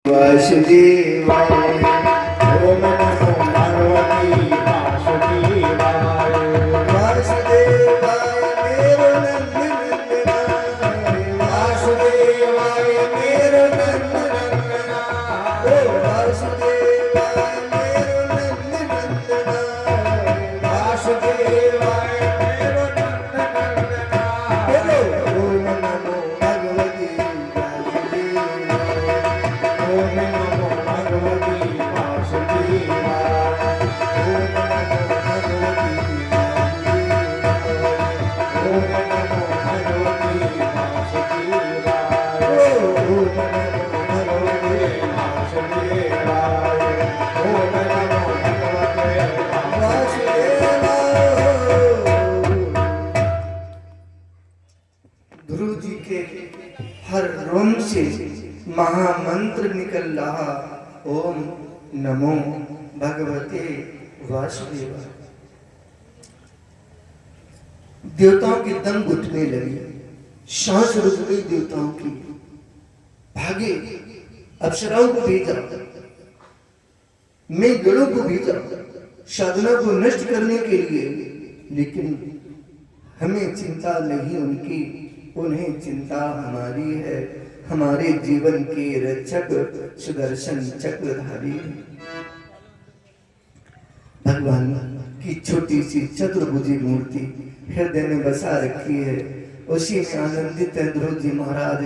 वासुदेवाय ओम नमो भगवती वासुदेवाय वासुदेवाय मेरो नंदनंदनाय वासुदेवाय मेरो नंदनंदनाय ओ वासुदेवाय मेरो नंदनंदनाय वासुदेवाय मेरो नंदनंदनाय बोलो ओम नमो भगवती ओम नमो भगवती वासुदेवाय ओम नमो भगवती ओम नमो भगवती वासुदेवाय ओम नमो भगवते वासुदेवाय ओम नमो भगवते वासुदेवाय। ध्रुव जी के हर रोम से महामंत्र निकल रहा ओम नमो भगवते वासुदेवाय। देवताओं की दम घुटने लगी, सांस रुक गई देवताओं की। भागे, अप्सराओं को भेजा, मैं गणों को भेजा साधना को नष्ट करने के लिए, लेकिन हमें चिंता नहीं उनकी, उन्हें चिंता हमारी है। हमारे जीवन के रक्षक सुदर्शन चक्रधारी भगवान की छोटी सी चतुर्भुजी मूर्ति हृदय में बसा रखी है। उसी में आनंदित है ध्रुव जी महाराज।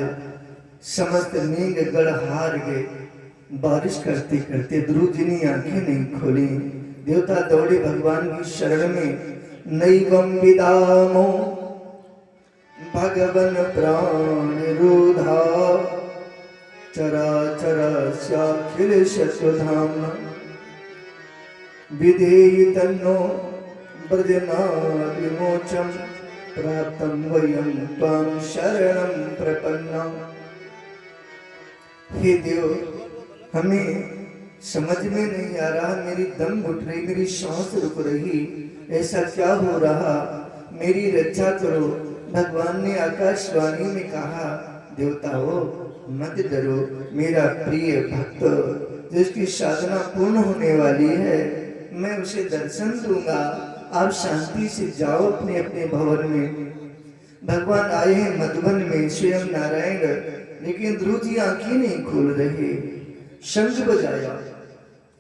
समस्त मेघ गढ़ हार गए, बारिश करते करते ध्रुव जी ने आंखें नहीं खोली। देवता दौड़े भगवान की शरण में। नैवं विदामो भगवन प्राण रूधा चराचरस्याखिल शत्रुधाम्ना विधेहि तन्नो ब्रजनाथ विमोचम प्राप्तं वयं त्वां शरणं प्रपन्ना। हे देव, हमें समझ में नहीं आ रहा, मेरी दम घुट रही, मेरी सांस रुक रही, ऐसा क्या हो रहा, मेरी रक्षा करो। भगवान ने आकाशवाणी में कहा, देवताओं मत डरो, मेरा प्रिय भक्त जिसकी साधना पूर्ण होने वाली है, मैं उसे दर्शन दूंगा। आप शांति से जाओ अपने अपने भवन में। भगवान आए हैं मधुबन में स्वयं नारायण, लेकिन ध्रुव जी आंखें नहीं खोल रहे। शंख बजाया,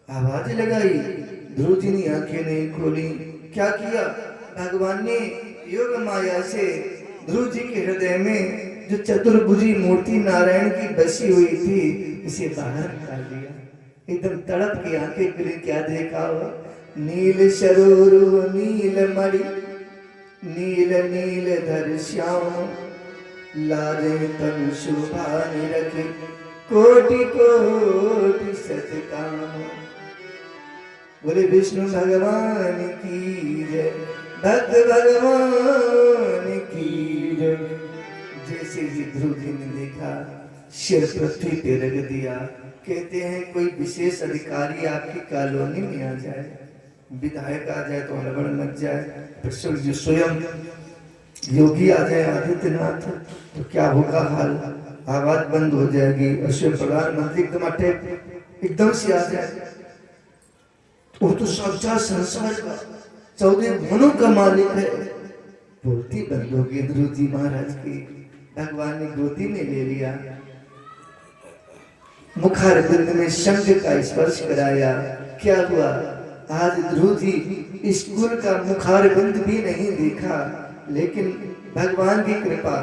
आवाज लगाई, ध्रुव जी ने आंखें नहीं खोली। क्या किया भगवान ने? योग माया से ध्रुव जी के हृदय में जो चतुर्भुजी मूर्ति नारायण की बसी हुई थी, इसे बाहर निकाल दिया। एकदम तड़प के आंखें खुली, क्या देखा हो? नील सरोरु नील मणि नील नील धर श्याम लाजे तनु शोभा निरखे कोटि कोटि सतकाम। बोले विष्णु भगवान की जय, भक्त भगवान की जय। जैसे ही ध्रुव जी ने देखा, सिर पृथ्वी पे रख दिया। कहते हैं कोई विशेष अधिकारी आपकी कॉलोनी में आ जाए, विधायक आ जाए तो हड़बड़ मच जाए, तो स्वयं योगी आ जाए आदित्यनाथ, तो क्या होगा हाल? आवाज बंद हो जाएगी। और स्वयं प्रधानमंत्री एकदम अटैक एकदम से आ जाए, वो तो साक्षात संसार का 14 भुवनों का मालिक है। बोलती बंद होगी ध्रुव जी महाराज की। भगवान ने गोदी में ले लिया, मुखारबिंद में शंख का स्पर्श कराया। क्या हुआ? आज ध्रुव जी स्कूल का मुखारबिंद भी नहीं देखा, लेकिन भगवान की कृपा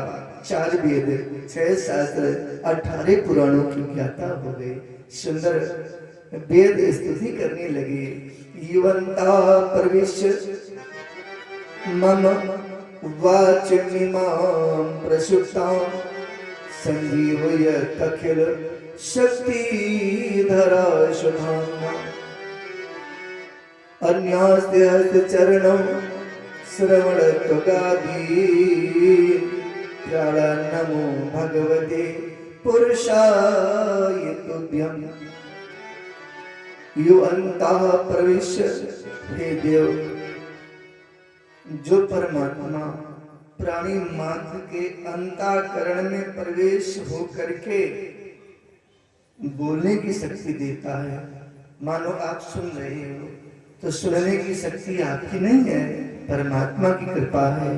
4 वेद 6 शास्त्र 18 पुराणों की ज्ञाता हो गए। सुंदर वेद स्तुति करने लगे। युवंता प्रविश्य मम वाचमिमां प्रसुप्तां संजीवयत् अखिल शक्तिधरा सुधाम्ना। अन्यास्ते हस्तचरणं श्रवणत्वगादीन् प्राणान् नमो भगवते पुरुषाय तुभ्यम्। युवंतः प्रविश्य, हे देव, जो परमात्मा प्राणी मात्र के अंतःकरण में प्रवेश हो करके बोलने की शक्ति देता है। मानो आप सुन रहे हो तो सुनने की शक्ति आपकी नहीं है, परमात्मा की कृपा है।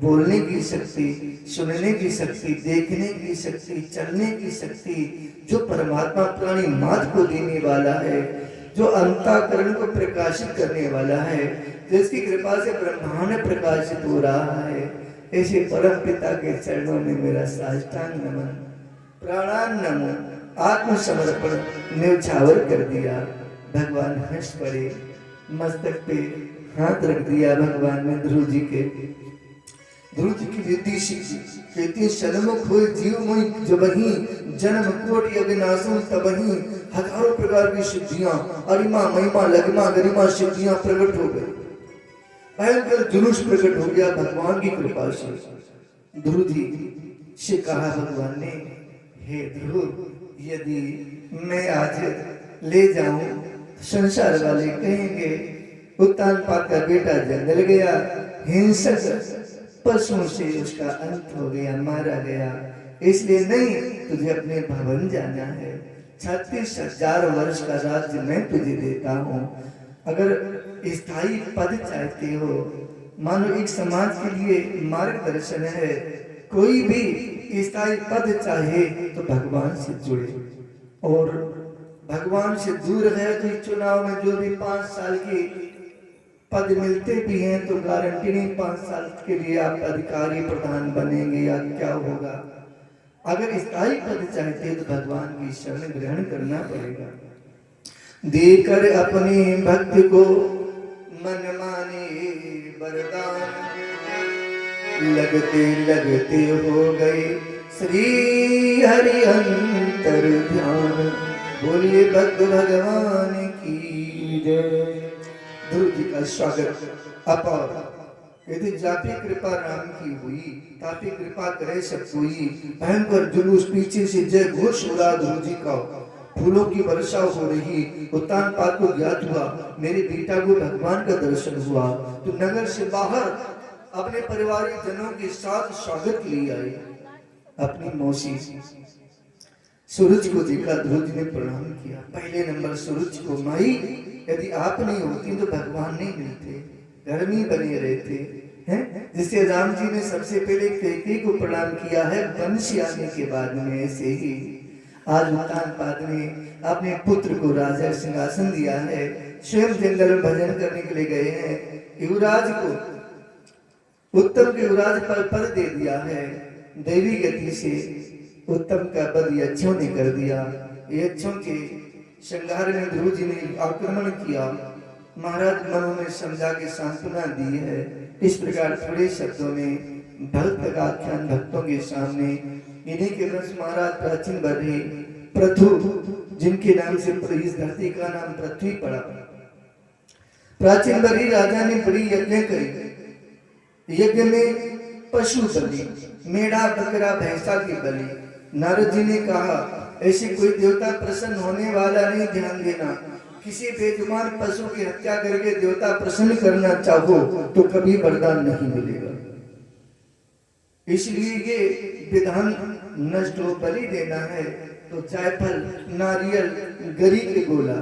बोलने की शक्ति, सुनने की शक्ति, देखने की शक्ति, चलने की शक्ति जो परमात्मा प्राणी मात्र को देने वाला है, जो अंतःकरण को प्रकाशित करने वाला है, जिसकी कृपा से ब्रह्मांड प्रकाशित हो रहा है, ऐसे परम पिता के चरणों में मेरा साष्टांग नमन, प्राणान नमो, आत्मसमर्पण न्यौछावर कर दिया। भगवान हंस पड़े, मस्तक पे हाथ रख दिया भगवान ने ध्रुव जी के। ध्रुव जी की रीति कहती सन्मुख हुए जीव मोहि जबहि जन्म कोटि अविनाशम तबहि, हजारों प्रकार की सिद्धियां, अरिमा महिमा लगिमा गरिमा सिद्धियां प्रकट हो गई, भयंकर जुलूस प्रकट हो गया भगवान की कृपा से। ध्रुव जी से कहा भगवान ने, हे ध्रुव, यदि मैं आज ले जाऊं संसार वाले कहेंगे उत्तानपाद का बेटा जंगल गया, हिंसक पशुओं से उसका अंत हो गया, मारा गया, इसलिए नहीं, तुझे अपने भवन जाना है। 36,000 वर्ष का राज्य मैं तुझे देता हूँ। अगर स्थायी पद चाहते हो, मानो एक समाज के लिए मार्गदर्शन है, कोई भी स्थायी पद चाहे तो भगवान से जुड़े, और भगवान से दूर है तो चुनाव में जो भी 5 साल की पद मिलते भी हैं तो गारंटी नहीं 5 साल के लिए आप अधिकारी प्रधान बनेंगे या क्या होगा। अगर स्थायी पद चाहते हैं तो भगवान की शरण ग्रहण करना पड़ेगा। देकर अपने भक्त को मन माने वरदान, लगते लगते हो गए श्री हरि अंतर ध्यान। बोलिए भक्त भगवान की जय। ध्रुव जी का स्वागत अपार। यदि जापी कृपा राम की हुई, तापी कृपा करे सब कोई। भयंकर जुलूस पीछे से जय घोष हो रहा ध्रुव जी का, फूलों की वर्षा हो रही। उत्तानपाद को ज्ञात हुआ मेरे बेटा को भगवान का दर्शन हुआ, तो नगर से बाहर अपने परिवारिक जनों के साथ स्वागत के लिए आए। अपनी मौसी सूरज को देखा, ध्रुव जी ने प्रणाम किया। पहले नंबर सूरज को, माई यदि आप नहीं होती तो भगवान नहीं मिलते, घर में बने रहते हैं। जिससे राम जी ने सबसे पहले कैकेयी को प्रणाम किया है वंश आने के बाद में, ऐसे ही आज उत्तानपाद ने अपने पुत्र को राजा सिंहासन दिया है। स्वयं जंगल में भजन करने के लिए गए हैं। युवराज को उत्तम के युवराज पर पद दे दिया है। दैवी गति से उत्तम का पद यक्षों ने कर दिया। यक्षों के श्रृंगार में ध्रुव जी ने आक्रमण किया। महाराज मनु ने समझा के सांत्वना दी है। इस प्रकार थोड़े शब्दों में भक्त का आख्यान भक्तों के सामने। इन्हीं के वंश महाराज प्राचीन बर्ही पृथु, जिनके नाम से इस धरती का नाम पृथ्वी पड़ा। प्राचीन बर्ही राजा ने बड़ी यज्ञ करी। यज्ञ में पशु बलि, मेढ़ा बकरा भैंसा की बलि। नारद जी ने कहा ऐसे कोई देवता प्रसन्न होने वाला नहीं, ध्यान देना। किसी बेजुबान पशु की हत्या करके देवता प्रसन्न करना चाहो तो कभी वरदान नहीं मिलेगा। इसलिए ये विधान नष्ट हो। बलि देना है तो जायफल, नारियल, गरी के गोला,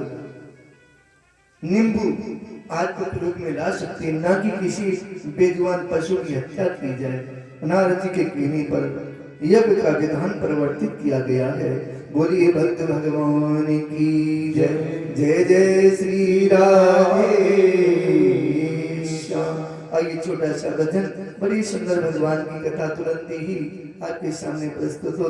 नींबू आदि को प्रयोग में ला सकते हैं, ना कि किसी बेजुबान पशु की हत्या की जाए। नारद जी के कहने पर यज्ञ का विधान परिवर्तित किया गया है। बोलिए भक्त भगवान की जय। जय जय श्री राधे श्याम। आइए छोटा सा भजन, बड़ी सुंदर भगवान की कथा तुरंत ही आपके सामने प्रस्तुत हो।